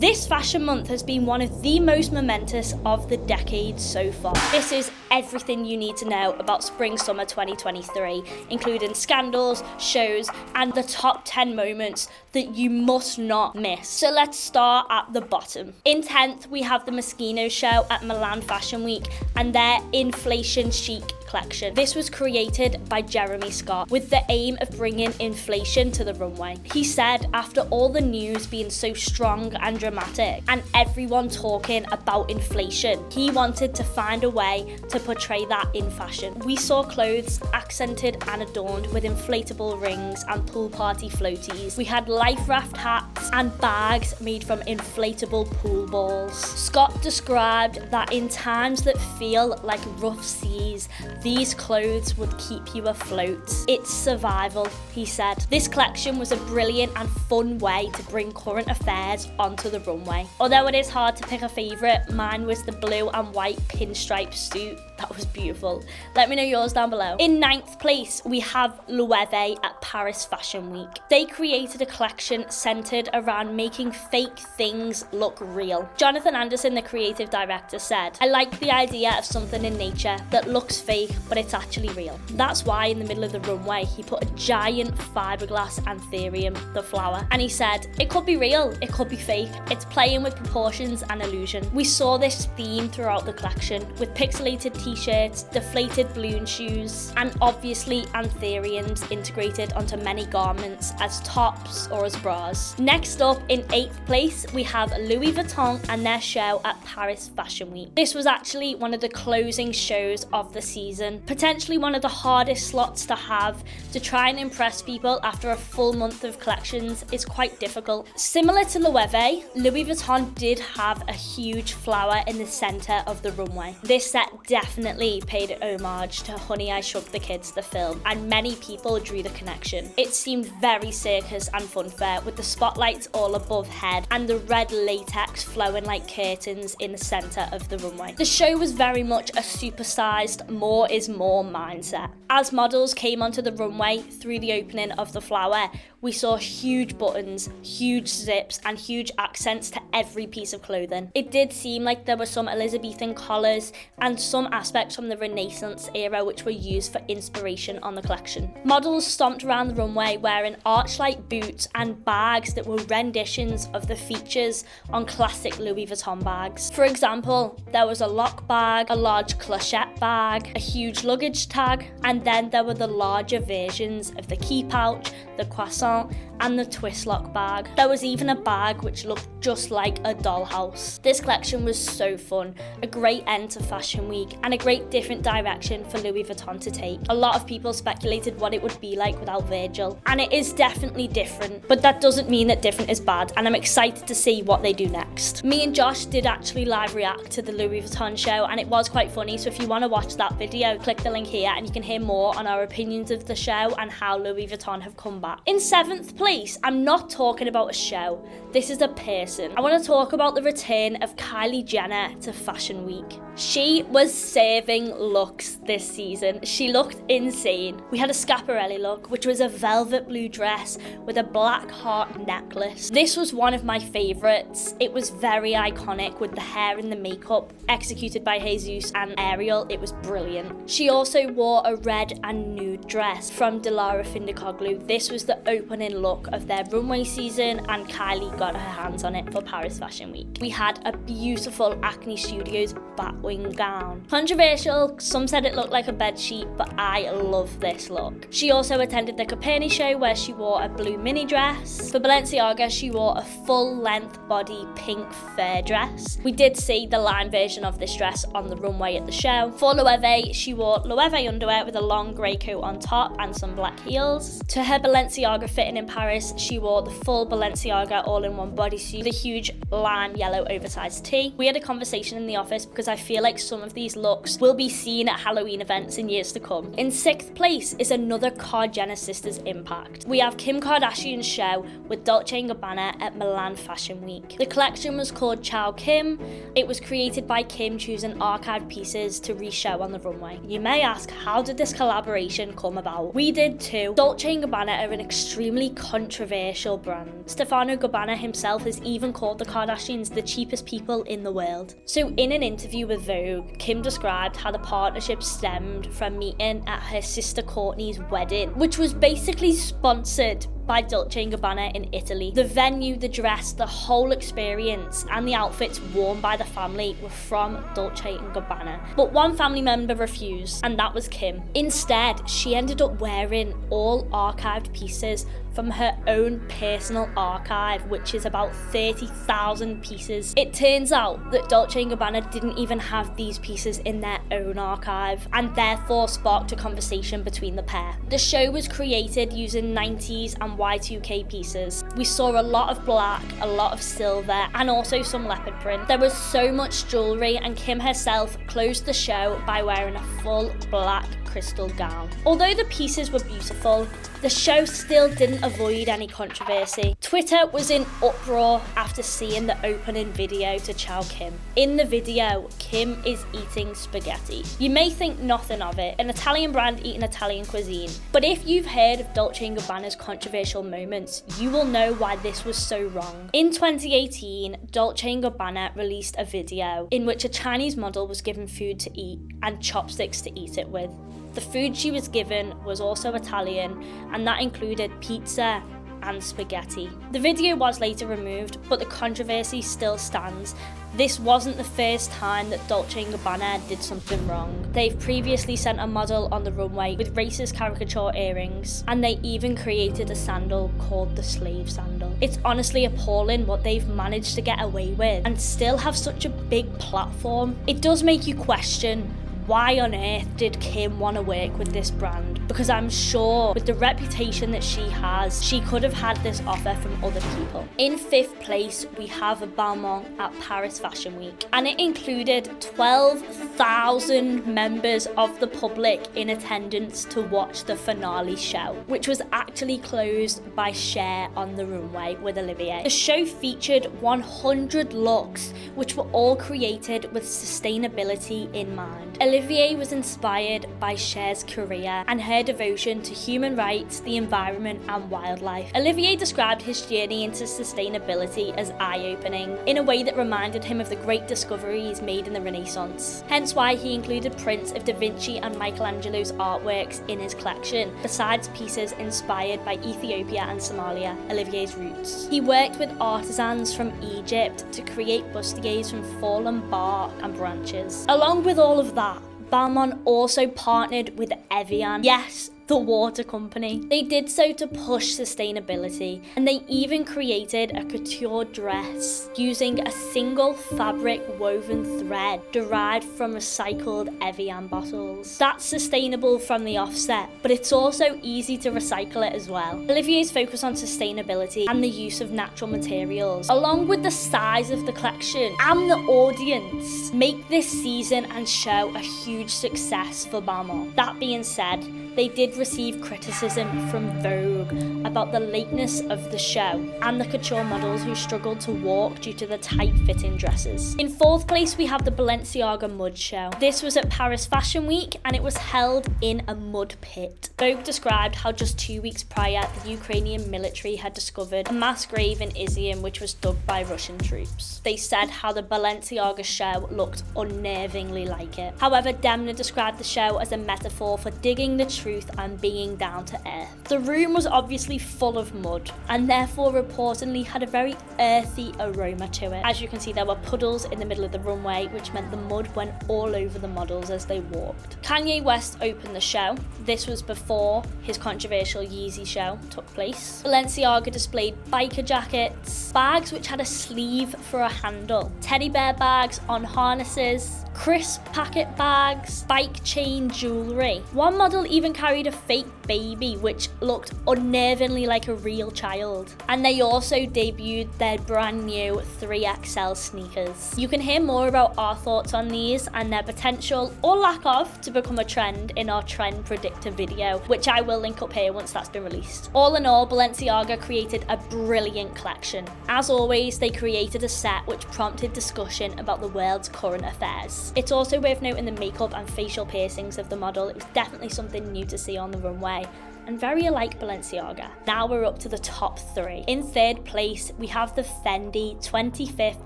This fashion month has been one of the most momentous of the decade so far. This is everything you need to know about spring-summer 2023, including scandals, shows, and the top 10 moments that you must not miss. So let's start at the bottom. In 10th, we have the Moschino show at Milan Fashion Week and their Inflation Chic collection. This was created by Jeremy Scott with the aim of bringing inflation to the runway. He said after all the news being so strong and dramatic and everyone talking about inflation, he wanted to find a way to portray that in fashion. We saw clothes accented and adorned with inflatable rings and pool party floaties. We had life raft hats and bags made from inflatable pool balls. Scott described that in times that feel like rough seas, these clothes would keep you afloat. It's survival, he said. This collection was a brilliant and fun way to bring current affairs onto the runway. Although it is hard to pick a favourite, mine was the blue and white pinstripe suit. That was beautiful. Let me know yours down below. In 9th place, we have Loewe at Paris Fashion Week. They created a collection centred around making fake things look real. Jonathan Anderson, the creative director, said, "I like the idea of something in nature that looks fake, but it's actually real." That's why in the middle of the runway, he put a giant fiberglass anthurium, the flower, and he said, "It could be real, it could be fake. It's playing with proportions and illusion." We saw this theme throughout the collection with pixelated t-shirts, deflated balloon shoes, and obviously anthuriums integrated onto many garments as tops or as bras. Next up, in 8th place, we have Louis Vuitton and their show at Paris Fashion Week. This was actually one of the closing shows of the season, potentially one of the hardest slots to have. To try and impress people after a full month of collections is quite difficult. Similar to Loewe, Louis Vuitton did have a huge flower in the centre of the runway. This set definitely paid homage to Honey, I Shrunk the Kids, the film, and many people drew the connection. It seemed very circus and funfair with the spotlights all above head and the red latex flowing like curtains in the centre of the runway. The show was very much a supersized, more is more mindset. As models came onto the runway through the opening of the flower, we saw huge buttons, huge zips, and huge accents to every piece of clothing. It did seem like there were some Elizabethan collars and some aspects from the Renaissance era which were used for inspiration on the collection. Models stomped around the runway wearing arch-like boots and bags that were renditions of the features on classic Louis Vuitton bags. For example, there was a lock bag, a large clochette bag, a huge luggage tag, and then there were the larger versions of the key pouch, the croissant, and the twist lock bag. There was even a bag which looked just like a dollhouse. This collection was so fun, a great end to Fashion Week, and a great different direction for Louis Vuitton to take. A lot of people speculated what it would be like without Virgil, and it is definitely different, but that doesn't mean that different is bad, and I'm excited to see what they do next. Me and Josh did actually live react to the Louis Vuitton show, and it was quite funny, so if you want to watch that video, click the link here and you can hear more on our opinions of the show and how Louis Vuitton have come back. In 7th place, I'm not talking about a show, this is a person. I want to talk about the return of Kylie Jenner to Fashion Week. She was serving looks this season. She looked insane. We had a Schiaparelli look, which was a velvet blue dress with a black heart necklace. This was one of my favourites. It was very iconic with the hair and the makeup executed by Jesus and Ariel. It was brilliant. She also wore a red and nude dress from Dilara Findicoglu. This was the opening look of their runway season, and Kylie got her hands on it for Paris Fashion Week. We had a beautiful Acne Studios batwing gown. Controversial, some said it looked like a bedsheet, but I love this look. She also attended the Coperni show where she wore a blue mini dress. For Balenciaga, she wore a full-length body pink fur dress. We did see the line version of this dress on the runway at the show. For Loewe, she wore Loewe underwear with a long grey coat on top and some black heels. To her Balenciaga fitting in Paris, she wore the full Balenciaga all-in-one bodysuit, the huge lime yellow oversized tee. We had a conversation in the office because I feel like some of these looks will be seen at Halloween events in years to come. In 6th place is another Kard Jenner sisters impact. We have Kim Kardashian's show with Dolce & Gabanna at Milan Fashion Week. The collection was called Ciao Kim. It was created by Kim choosing archived pieces to re-show on the runway. You may ask, how did this collaboration come about? We did too. Dolce & Gabanna are an extremely controversial brand. Stefano Gabanna himself has even called the Kardashians the cheapest people in the world. So in an interview with Vogue, Kim described how the partnership stemmed from meeting at her sister Kourtney's wedding, which was basically sponsored by Dolce & Gabbana in Italy. The venue, the dress, the whole experience, and the outfits worn by the family were from Dolce & Gabbana. But one family member refused, and that was Kim. Instead, she ended up wearing all archived pieces from her own personal archive, which is about 30,000 pieces. It turns out that Dolce & Gabbana didn't even have these pieces in their own archive, and therefore sparked a conversation between the pair. The show was created using 90s and Y2K pieces. We saw a lot of black, a lot of silver, and also some leopard print. There was so much jewellery, and Kim herself closed the show by wearing a full black crystal gown. Although the pieces were beautiful, the show still didn't avoid any controversy. Twitter was in uproar after seeing the opening video to Ciao Kim. In the video, Kim is eating spaghetti. You may think nothing of it, an Italian brand eating Italian cuisine, but if you've heard of Dolce & Gabbana's controversial moments, you will know why this was so wrong. In 2018, Dolce & Gabbana released a video in which a Chinese model was given food to eat and chopsticks to eat it with. The food she was given was also Italian, and that included pizza and spaghetti. The video was later removed, but the controversy still stands. This wasn't the first time that Dolce & Gabbana did something wrong. They've previously sent a model on the runway with racist caricature earrings, and they even created a sandal called the slave sandal. It's honestly appalling what they've managed to get away with and still have such a big platform. It does make you question, why on earth did Kim want to work with this brand? Because I'm sure with the reputation that she has, she could have had this offer from other people. In 5th place, we have Balmain at Paris Fashion Week, and it included 12,000 members of the public in attendance to watch the finale show, which was actually closed by Cher on the runway with Olivier. The show featured 100 looks, which were all created with sustainability in mind. Olivier was inspired by Cher's career and her devotion to human rights, the environment, and wildlife. Olivier described his journey into sustainability as eye-opening, in a way that reminded him of the great discoveries made in the Renaissance. Hence why he included prints of Da Vinci and Michelangelo's artworks in his collection, besides pieces inspired by Ethiopia and Somalia, Olivier's roots. He worked with artisans from Egypt to create bustiers from fallen bark and branches. Along with all of that, Balmain also partnered with Evian. Yes, the water company. They did so to push sustainability, and they even created a couture dress using a single fabric woven thread derived from recycled Evian bottles. That's sustainable from the offset, but it's also easy to recycle it as well. Olivier's focus on sustainability and the use of natural materials, along with the size of the collection and the audience, make this season and show a huge success for Balmain. That being said, they did receive criticism from Vogue about the lateness of the show and the couture models who struggled to walk due to the tight-fitting dresses. In 4th place, we have the Balenciaga Mud Show. This was at Paris Fashion Week, and it was held in a mud pit. Vogue described how just 2 weeks prior, the Ukrainian military had discovered a mass grave in Izium which was dug by Russian troops. They said how the Balenciaga show looked unnervingly like it. However, Demna described the show as a metaphor for digging the truth and being down to earth. The room was obviously full of mud, and therefore reportedly had a very earthy aroma to it. As you can see, there were puddles in the middle of the runway, which meant the mud went all over the models as they walked. Kanye West opened the show. This was before his controversial Yeezy show took place. Balenciaga displayed biker jackets, bags which had a sleeve for a handle, teddy bear bags on harnesses, crisp packet bags, bike chain jewellery. One model even carried a fake baby which looked unnervingly like a real child. And they also debuted their brand new 3XL sneakers. You can hear more about our thoughts on these and their potential, or lack of, to become a trend in our trend predictor video, which I will link up here once that's been released. All in all, Balenciaga created a brilliant collection. As always, they created a set which prompted discussion about the world's current affairs. It's also worth noting the makeup and facial piercings of the model. It was definitely something new to see on the runway. and very alike Balenciaga. Now we're up to the top 3. In 3rd place, we have the Fendi 25th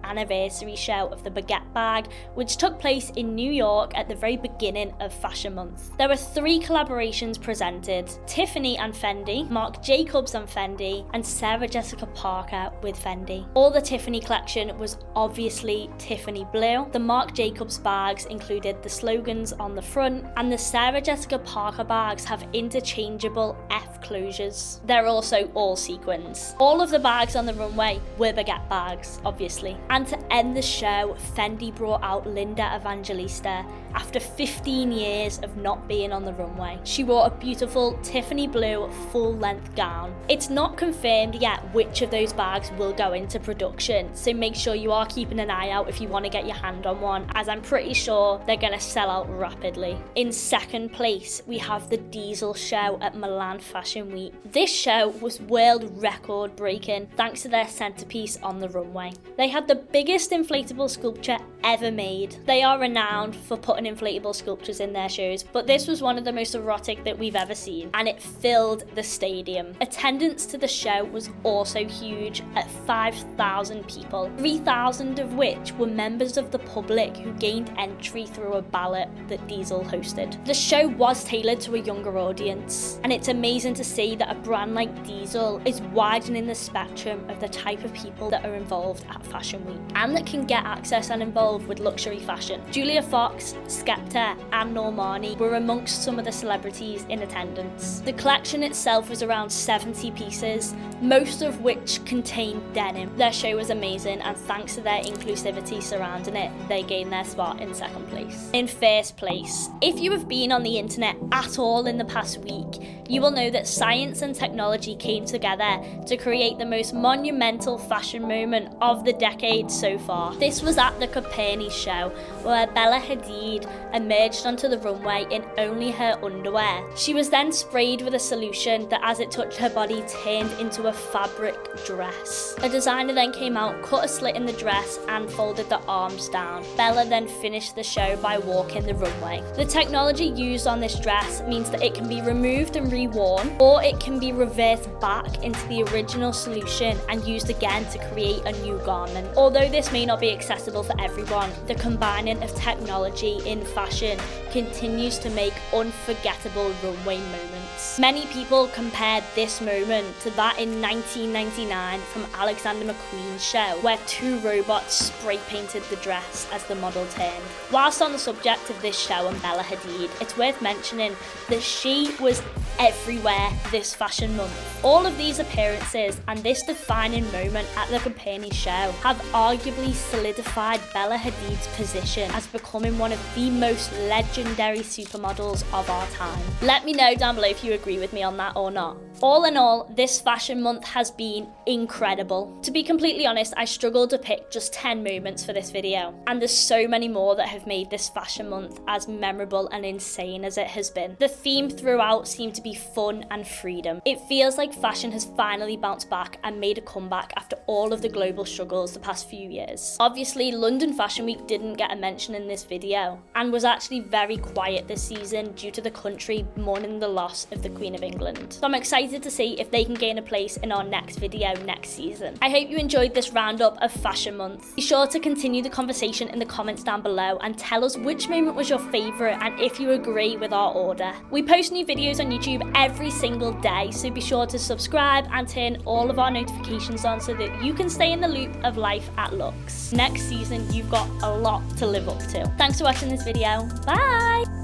anniversary show of the Baguette bag, which took place in New York at the very beginning of Fashion Month. There were 3 collaborations presented: Tiffany and Fendi, Marc Jacobs and Fendi, and Sarah Jessica Parker with Fendi. All the Tiffany collection was obviously Tiffany blue. The Marc Jacobs bags included the slogans on the front, and the Sarah Jessica Parker bags have interchangeable F closures. They're also all sequins. All of the bags on the runway were Baguette bags, obviously. And to end the show, Fendi brought out Linda Evangelista after 15 years of not being on the runway. She wore a beautiful Tiffany blue full-length gown. It's not confirmed yet which of those bags will go into production, so make sure you are keeping an eye out if you want to get your hand on one, as I'm pretty sure they're going to sell out rapidly. In 2nd place, we have the Diesel show at Milan Fashion Week. This show was world record breaking thanks to their centerpiece on the runway. They had the biggest inflatable sculpture ever made. They are renowned for putting inflatable sculptures in their shows, but this was one of the most erotic that we've ever seen, and it filled the stadium. Attendance to the show was also huge at 5,000 people, 3,000 of which were members of the public who gained entry through a ballot that Diesel hosted. The show was tailored to a younger audience, and it's amazing to see that a brand like Diesel is widening the spectrum of the type of people that are involved at Fashion Week and that can get access and involved with luxury fashion. Julia Fox, Skepta and Normani were amongst some of the celebrities in attendance. The collection itself was around 70 pieces, most of which contained denim. Their show was amazing, and thanks to their inclusivity surrounding it, they gained their spot in 2nd place. In 1st place, if you have been on the internet at all in the past week, you will know that science and technology came together to create the most monumental fashion moment of the decade so far. This was at the Coperni show, where Bella Hadid emerged onto the runway in only her underwear. She was then sprayed with a solution that, as it touched her body, turned into a fabric dress. A designer then came out, cut a slit in the dress and folded the arms down. Bella then finished the show by walking the runway. The technology used on this dress means that it can be removed and reworn, or it can be reversed back into the original solution and used again to create a new garment. Although this may not be accessible for everyone, the combining of technology in fashion continues to make unforgettable runway moments. Many people compared this moment to that in 1999 from Alexander McQueen's show, where 2 robots spray painted the dress as the model turned. Whilst on the subject of this show and Bella Hadid, it's worth mentioning that she was everywhere this fashion month. All of these appearances and this defining moment at the Coperni show have arguably solidified Bella Hadid's position as becoming one of the most legendary supermodels of our time. Let me know down below if you agree with me on that or not. All in all, this fashion month has been incredible. To be completely honest, I struggled to pick just 10 moments for this video, and there's so many more that have made this fashion month as memorable and insane as it has been. The theme throughout seemed to be fun and freedom. It feels like fashion has finally bounced back and made a comeback after all of the global struggles the past few years. Obviously, London Fashion Week didn't get a mention in this video and was actually very quiet this season due to the country mourning the loss of the Queen of England. So I'm excited to see if they can gain a place in our next video next season. I hope you enjoyed this roundup of Fashion Month. Be sure to continue the conversation in the comments down below and tell us which moment was your favourite and if you agree with our order. We post new videos on YouTube every single day, so be sure to subscribe and turn all of our notifications on so that you can stay in the loop of life at Luxe. Next season, you've got a lot to live up to. Thanks for watching this video. Bye!